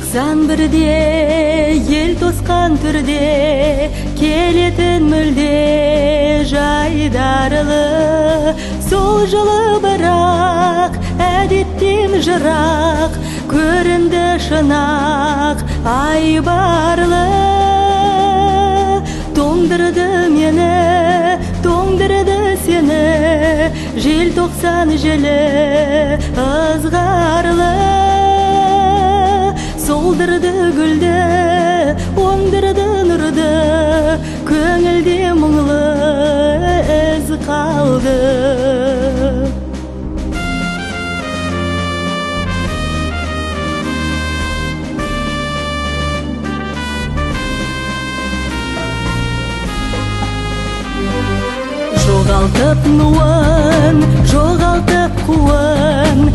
91'de ел тосқан түрде келетін мүлде жайдарлы, сол жылы бірақ әдеттен жырақ көрінді шынақ айбарлы. Тоңдырды мені, тоңдырды сені, желтоқсан желі ызғарлы. Солдырды гүлді, оңдырды нұрды, көңілде мұңлы із қалды. Жоғалтып нуын, жоғалтып қуын,